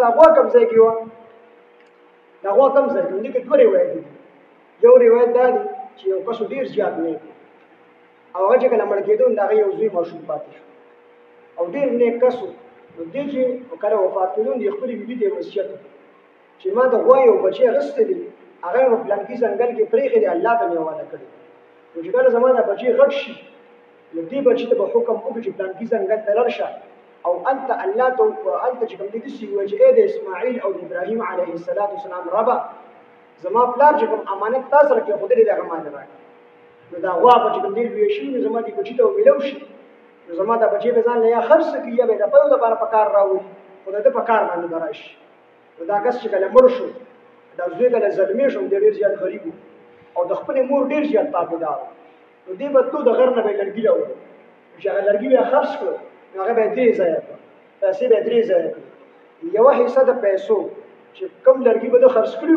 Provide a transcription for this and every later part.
دا غوا کوم ځای کې وه دا غوا کوم ځای کې دې کې دوه روایت دي یو روایت دا دی چې یو کس ډېر زیات نیک او هغه چې کله مړ کېدو د هغه یو زوی ماشوم پاتې شو او ډېر نیک کس و نو دې چې کله وفات کېدو د خپلې بیبي ته وصیت وکړ چې ما د غوا یو بچی اخیستی دی هغه یې په پلانکي ځنګل کې پرېښی دی الله ته مې حواله کړی نو چې کله زما دا بچی غټ شي نو دې بچي ته به حکم وکړي چې پلانکي ځنګل ته لاړ شه او هلته الله ته هلته چې کوم دې داسې ووایي چې ای د اسماعیل او د ابراهیم علیه السلام ربه زما پلار چې کوم امانت تا سره کېښودلی دی هغه ماته راکړه نو دا غوا به چې کوم ډېر لوی شي نو زما دې بچي ته به میلو شي نو زما دا بچی به ځان له یا خرڅ کړي یا به د پیو دپاره په کار راوړي خو د ده په کار باندې به راشي نو دا کس چې کله مړ شو دا زوی کله زلمی شو دی ډېر زیات غریب او د خپلې مور ډېر زیات تابعدار نو دې به تو د غر نه به یې لرګي راوړل چې هغه لرګي به یې خرڅ کړو نو هغه به یې درې ځایه کړه پیسې به یې درې ځایه کړې یوه حصه د پیسو چې کوم لرګي به ده خرڅ کړي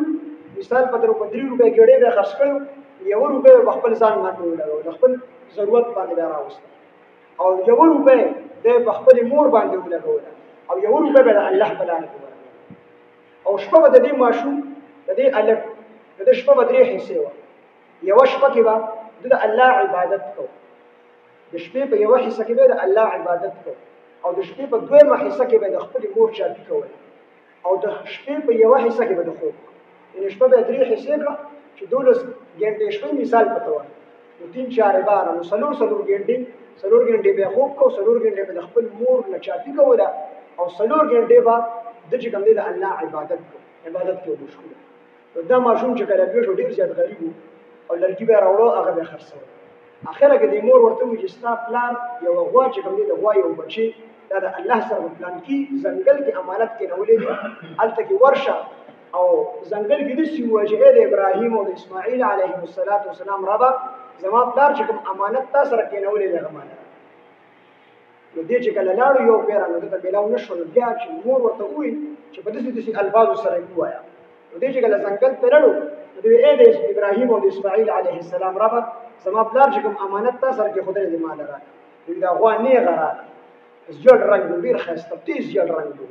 مثال په 3 روپۍ ګېډۍ به یې خرڅ کړي 1 روپۍ به خپل ځان باندې ولګول د خپل ضرورت باندې به یې راوسته او 1 روپۍ د خپلې مور باندې ولګوله او 1 روپۍ به د الله په لاره کې ورکړه او شپه به د دې ماشوم د دې هلک د ده شپه به 3 حصې وه یوه شپه کې به د الله عبادت کوو د شپې په یوه حصه کې به د الله عبادت کوو او د شپې په 2مه حصه کې به د خپلې مور چاپي کوله او د شپې په یوه حصه کې به د خوب یعنې شپه به 3 حصې کړه چې 12 ګنټې شپې مثال پته وایي نو 3 4 12 نو 4 ګنټې 4 ګنټې به خوب کو 4 ګنټې به د خپل مور نه چاپي کوله او 4 ګنټې به د چې کوم دی د الله عبادت کو عبادت کې مشغول دا ماشوم چې کله پیښ ډېر زیات غریب او لرګي به راوړو هغه به خرڅول اخره کې د مور ورته وایي چې ستا پلان یو غوا چې کوم دی د غوا یو بچی دا د الله سره په پلان کې ځنګل کې امانت کې نیولې دي هلته کې ورشه او ځنګل کې داسې ووایي چې ای د ابراهیم او د اسماعیل علیهم السلام ربه زما پلار چې کوم امانت تا سره کې نیولې دی هغه ماله نو دې چې کله لاړو یو پیره نو دته میلاو نه شو نو بیا چې مور ورته ووایي چې په داسې الفاظو سره یې ووایه نو دې چې کله ځنګل ته لاړو نو دوی ای د ابراهیم او د اسماعیل علیه السلام ربه زما پلار چې کوم امانت تا سره کېښودلی دی ماله راکړه دا غوا نیغه راغله زیړ رنګ و ډېر ښایسته تیز زیړ رنګ و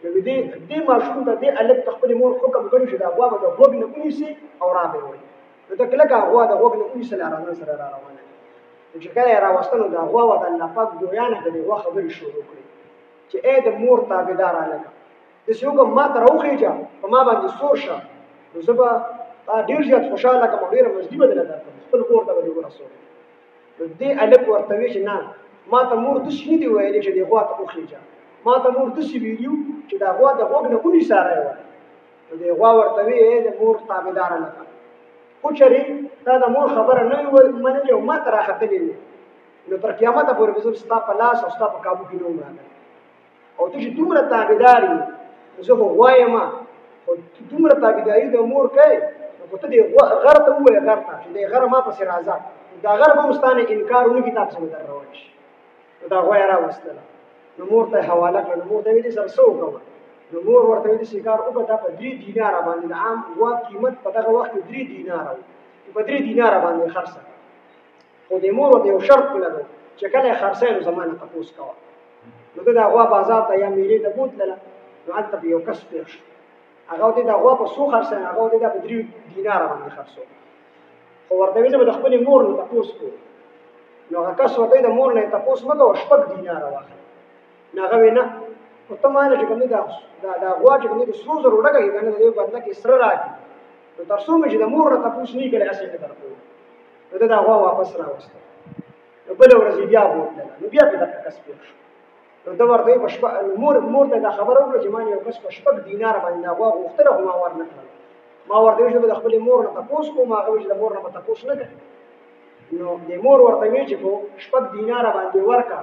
نو دې ماشوم ته دې هلک ته خپلې مور حکم کړی چې دا غوا به د غوږ نه ونیسي او را به یې وایي نو ته کلکه غوا د غوږ نه ونیسله ارامه سره را روانه نو چې کله یې راوسته نو دا غوا ورته الله پاک ګویانه کړې غوا خبرې شروع کړې چې ای د مور تابعدار هلکه داسې وکړه ما ته راوخېږه په ما باندې سور شه نو زه به ډېر زیات خوشحاله کړم او ډېره مزدي به درله درکړم خپل کور ته به دې ورسوم نو دې هلک ورته وایي چې نه ما ته مور داسې نه دي ویلې چې دې غوا ته وخېږه ما ته مور داسې ویلي چې دا غوا د غوږ نه ونیسه را یې وایي نو دې غوا ورته وایي ای د مور تابعدار هلکه خو چېرې دا د مور خبره نه وي منلې او ما ته راختلې وي نو تر قیامته پورې به زه ستا په لاس او ستا په کابو کې نه وم راغلی او ته چې دومره تابعدار یې زه خو غوا یم خو دومره تابعداري د مور کوې نو خو ته دې غر ته ووایه غر ته چې دې غره ما پسې راځه دا غر به هم ستا نه انکار ونه کړي تا پسې به در روان شي نو دا غوا یې راوستله نو مور ته یې حواله کړه نو مور ته یې ویلې سره څه وکړمه نو مور ورته ویلې چې کار وکړه دا په 3 دیناره باندې د عام غوا قیمت په دغه وخت کې 3 دیناره و په 3 دیناره باندې خرڅه خو دې مور ورته یو شرط ولګو چې کله یې خرڅوې نو زما نه تپوس کوه نو ده دا غوا بازار ته یا میلې ته بوتلله نو هلته به یو کس پېښ شو هغه ورته دا غوا په څو خرڅوي هغه ورته دا په 3 دیناره باندې خرڅوي خو ورته ویل زه به د خپلې مور نه تپوس کوم نو هغه کس ورته د مور نه تپوس مه کوه 6 دیناره واخله نو هغه وایي نه خو ته ماله چې کوم دی دا غوا چې کوم دی د سرو زرو ډکه کړي که نه د دې بدله کې سره راکړي نو تر څو مې چې د مور نه تپوس نه یې کړی هسې نه درکوو نو ده دا غوا واپس راوسته نو بله ورځ یې بیا بوتلله نو بیا پرې دغه کس پېښ شو نو ده ورته وایي مور ته دا خبره وکړه چې ما یو کس په 6 دیناره باندې دا غوا غوښتله خو ما ور نه کړله ما ورته ویل چې به د خپلې مور نه تپوس کوم هغه وایي چې د مور نه به تپوس نه کوي نو د مور ورته ویل چې په 6 دیناره باندې ورکړه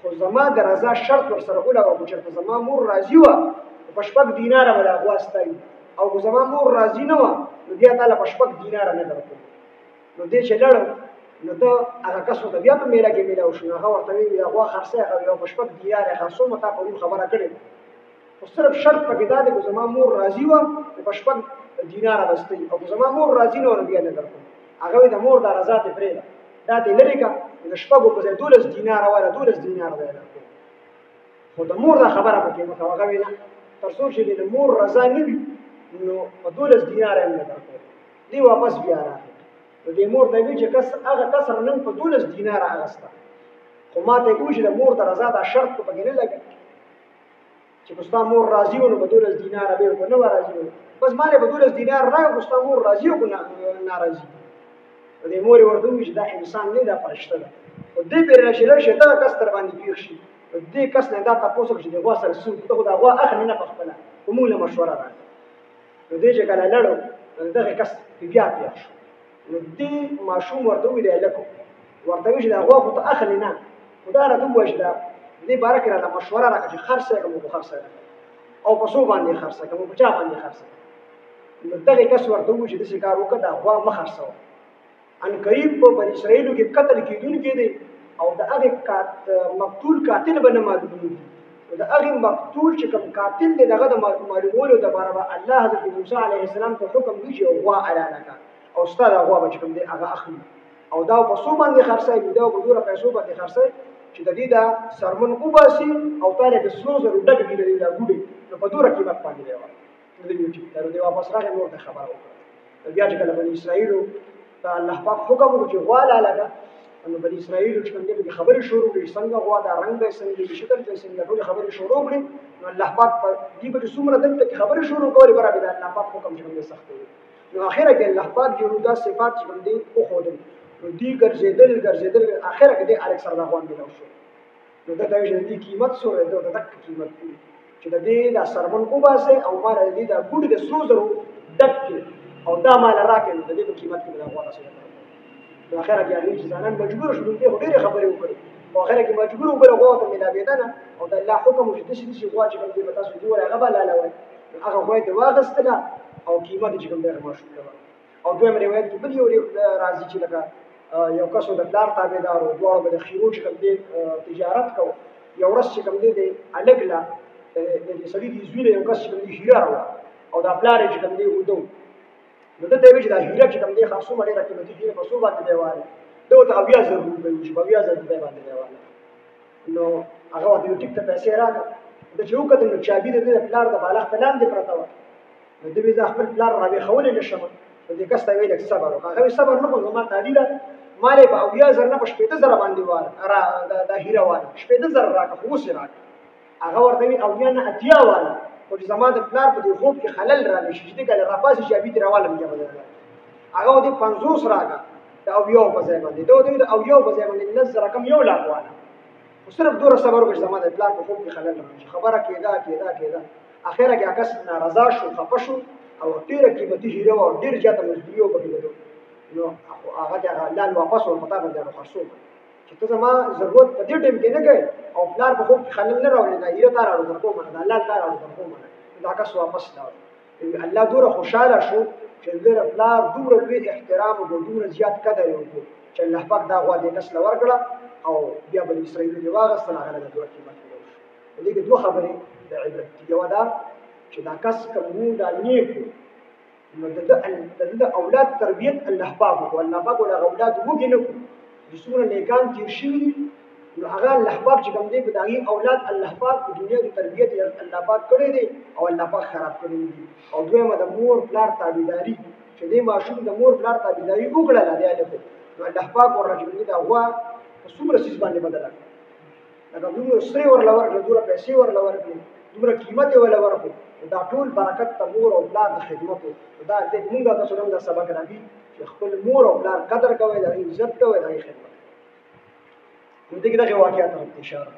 خو زما د رضا شرط ورسره ولګوه خو چېرته زما مور راضي وه په 6 دیناره به دا غوا ستایي او که زما مور راضي نه وه نو بیا تا له په 6 دیناره نه درکوم نو دې چې لړم نو ده هغه کس ورته بیا په میله کې میلاو شو نو هغه ورته وایي دا غوا خرڅوي هغه یو په 6 دیناره یې خرڅوم تا پرون خبره کړې خو صرف شرط پکې دا دی که زما مور راضي وه نو په 6 دیناره به ستایي او که زما مور راضي نه وه نو بیا نه درکوم هغه وایي د مور دا رضا دې پرېږده دا دې لرې کړه د شپږو په ځای 12 دیناره واله 12 دیناره دی درکوم خو د مور دا خبره پکې مه کوه هغه وایي نه تر څو چې د مور رضا نه وي نو په 12 دینار هم نه درکوي دی واپس بیا راغی نو د مور ته وی چې هغه کسر نن په 12 دینار اغسته خو ما ته وی چې د مور د رضا دا شرط په کې نه لګي چې پستا مور راضي ونه په 12 دینار به په نو راضي ونه بس مالې په 12 دینار راغی پستا مور راضي او ناراضي د مور ورته وی چې دا انسان نه دا فرشته ده او دې به راشي دا کس تر باندې پیښ شي دې کس نه دا تاسو چې د غوا سره سوق ته دا غوا اخلي نه پخپله کومه مشوره راځي نو دې چې کله لړو دغه کس بیا پیښ شو نو دې ماشوم ورته وی دی لکه ورته وی چې دا غوا خو ته اخلي نه خدا را ته وښه دا دې بارک را مشوره راکړي چې خرڅه کوم خرڅه او په سو باندې خرڅه کوم په چا باندې خرڅه نو دغه کس ورته وی چې د کار وکړه دا غوا مخرڅه ان قریب په بنی اسرائیل کې قتل کیدونکې دي او د هغه مقتول قاتل به نه معلومیږي او د هغه مقتول چې کوم قاتل دی دغه د معلومولو لپاره به الله حضرت موسی علیه السلام ته حکم دی چې غوا اعلان کړه او ستاسو غوا به کوم دی هغه اخلي او دا په سو باندې خرڅای دا په دوره پیسو باندې خرڅای چې د دې دا سرمن وباسي او تعالی د سرو زرو ډک دی دا ګوډي نو په دوره قیمت باندې دی نو دې چې تر دې واپس راغی نور ته خبر وکړه بیا چې کله بنی اسرائیل دا الله پاک حکم وکړي چې غوا لاله نو بنی اسرائیل چې کوم دې خبرې شروع کړي څنګه غوا دا رنگ به څنګه شکل به څنګه ټول خبرې شروع کړي نو الله پاک په دې په څومره دلته خبرې شروع کړي برابر دا الله پاک حکم چې موږ سخت وي نو اخره کې الله پاک جوړه صفات چې موږ دې خو خودل نو دې ګرځیدل اخره کې دې الک سره دا غوان دی نو شو نو دا د دې قیمت سره دا تک قیمت دی چې د دې دا سرمن کو باسه او مال دې دا ګډ د سرو زرو دک او دا مال راکې د دې په قیمت کې دا غوړه سره نو اخره کې علي ځانان مجبور شول دې ډېر خبرې وکړي او اخره کې مجبور وګړه غوته ملاویدنه او د الله حکم چې دې غواړي چې په تاسو جوړه غبا لاله وي هغه وای ته واغستله او قیمت چې کوم دی ماشو کړه او دویم روایت کې بل یو راځي چې لکه یو کس د پلار تابعدار او دوه به د خیرو چې کوم دی تجارت کو یو ورځ چې کوم دی الګلا د سړي دی زوی یو کس چې کوم دی هیره او دا پلار چې کوم دی ودو نو ته وی چې دا هیره چې کوم دی خاصو مړه راکې نو هیره په سو باندې دیواله دوی ته بیا ضروري وي چې بیا ضروري باندې دیواله نو هغه د ټیک ته پیسې راکړه د چوکته نو چابي د پلار د بالغ تلان دی پرته و نو دوی ځ خپل پلار راوي خول نه شم دې کس ته ویل چې صبر وکړه هغه صبر نه کوم ما تعالی مالې په اویا زر نه په شپېته زره باندې واره دا هیره واره شپېته زره راکړه خو سره راکړه هغه ورته وی اویا نه اتیا واره او چې زما د پلار په دې خوب کې خلل را نشي چې کله راپاسې چابي دی راواله مې بدل هغه دې 50 راکړه دا اویا په ځای باندې دوی د اویا په ځای باندې نظر رقم یو لاک واره صرف دوره صبر وکړه زما د پلار په خوب کې خلل راځي خبره کېده اخره کې اکس ناراضه شو خفه شو او ډیره قیمتي هیره او ډیر زیاته مزدوري وکړه نو هغه ته الله واپس ورپتا باندې خرڅو چې ته زما ضرورت په دې ټیم کې نه کوي او پلار په خوب کې خلل نه راولې دا هیره تار اړو درکو منه الله تعالی اړو درکو منه دا کس واپس لاړ الله دوره خوشاله شو چې دې پلار دوره لوی احترام او دوره زیات قدر وکړي چې الله پاک دا غوا دې کس لور کړه او بیا بل اسرائیل دی واغستل هغه د دوه قیمت ورو دې دوه خبرې د عبرت یو دا چې دا کس کوم دا نیکو نو د اولاد تربیت الله پاک او الله پاک ول اولاد وګینو د څومره نیکان تیر شي نو هغه الله پاک چې کوم دی په دغه اولاد الله پاک په دنیا کې تربیت الله پاک کړی دی او الله پاک خراب کړی دی او دویمه د مور پلار تابعداري چې دې ماشوم د مور پلار تابعداري وکړه لا دی نو الله پاک ورته دا هوا څومره سیس باندې بدل لکه دومره سری ورلا ورکړه دومره پیسې ورلا ورکړه دومره قیمت ولا ورکړه دا ټول برکت ته مور او پلار د خدمت دا دې موږ تاسو نن دا سبق راځي چې خپل مور او پلار قدر کوي د عزت کوي د خدمت نو دغه واقعیت ته اشاره